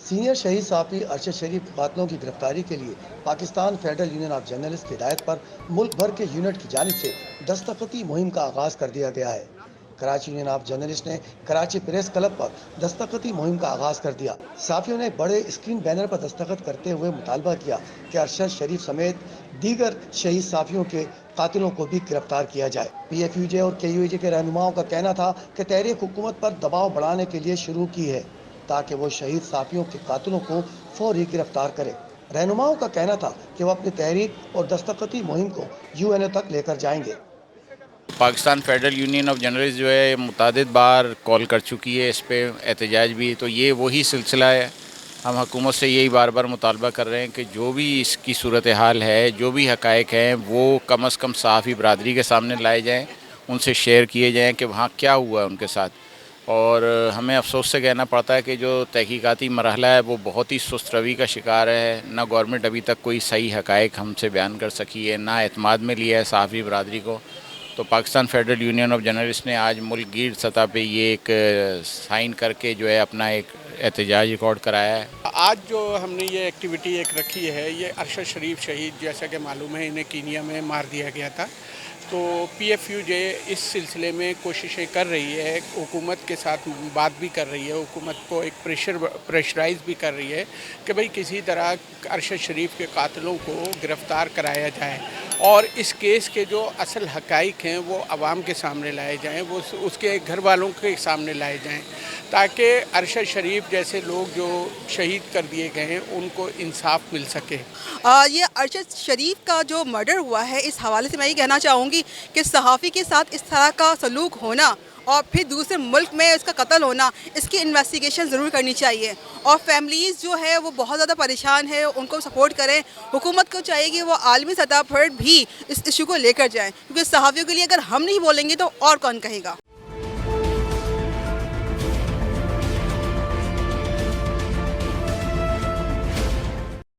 Senior شہید صحافی ارشد شریف قاتلوں کی گرفتاری کے لیے Pakistan federal union of journalist کی ہدایت پر ملک بھر کے یونٹ کی جانب سے دستخطی مہم کا آغاز کر دیا گیا ہے۔ کراچی یونین آف جرنلسٹ نے کراچی پریس کلب پر دستخطی مہم کا آغاز کر دیا۔ صحافیوں نے بڑے اسکرین بینر پر دستخط کرتے ہوئے مطالبہ کیا کہ ارشد شریف سمیت دیگر شہید صحافیوں کے قاتلوں کو بھی گرفتار کیا جائے۔ پی ایف یو جے اور کے یو جے کے رہنماؤں کا کہنا تھا کہ تحریک حکومت پر دباؤ بڑھانے کے لیے شروع کی ہے تاکہ وہ شہید صحافیوں کے قاتلوں کو فوری گرفتار کرے۔ رہنماؤں کا کہنا تھا کہ وہ اپنی تحریک اور دستخطی مہم کو یو این او تک لے کر جائیں گے۔ Pakistan federal union of journalist جو ہے متعدد بار کال کر چکی ہے، اس پہ احتجاج بھی، تو یہ وہی سلسلہ ہے۔ ہم حکومت سے یہی بار بار مطالبہ کر رہے ہیں کہ جو بھی اس کی صورتحال ہے، جو بھی حقائق ہیں، وہ کم از کم صحافی برادری کے سامنے لائے جائیں، ان سے شیئر کیے جائیں کہ وہاں کیا ہوا ہے ان کے ساتھ۔ اور ہمیں افسوس سے کہنا پڑتا ہے کہ جو تحقیقاتی مرحلہ ہے وہ بہت ہی سست روی کا شکار ہے۔ نہ گورنمنٹ ابھی تک کوئی صحیح حقائق ہم سے بیان کر سکی ہے، نہ اعتماد میں لیا ہے صحافی برادری کو۔ تو Pakistan federal union of journalist نے آج ملک گیر سطح پہ یہ ایک سائن کر کے جو ہے اپنا ایک احتجاج ریکارڈ کرایا ہے۔ آج جو ہم نے یہ ایکٹیویٹی ایک رکھی ہے، یہ ارشد شریف شہید، جیسا کہ معلوم ہے انہیں کینیا میں مار دیا گیا تھا، تو پی ایف یو جے اس سلسلے میں کوششیں کر رہی ہے، حکومت کے ساتھ بات بھی کر رہی ہے، حکومت کو ایک پریشرائز بھی کر رہی ہے کہ بھئی کسی طرح ارشد شریف کے قاتلوں کو گرفتار کرایا جائے اور اس کیس کے جو اصل حقائق ہیں وہ عوام کے سامنے لائے جائیں، وہ اس کے گھر والوں کے سامنے لائے جائیں، تاکہ ارشد شریف جیسے لوگ جو شہید کر دیے گئے ہیں ان کو انصاف مل سکے۔ یہ ارشد شریف کا جو مرڈر ہوا ہے، اس حوالے سے میں یہ کہنا چاہوں گی کہ صحافی کے ساتھ اس طرح کا سلوک ہونا اور پھر دوسرے ملک میں اس کا قتل ہونا، اس کی انویسٹیگیشن ضرور کرنی چاہیے، اور فیملیز جو ہے وہ بہت زیادہ پریشان ہے، ان کو سپورٹ کریں۔ حکومت کو چاہیے کہ وہ عالمی سطح پر بھی اس ایشو کو لے کر جائیں، کیونکہ صحافیوں کے لیے اگر ہم نہیں بولیں گے تو اور کون کہے گا۔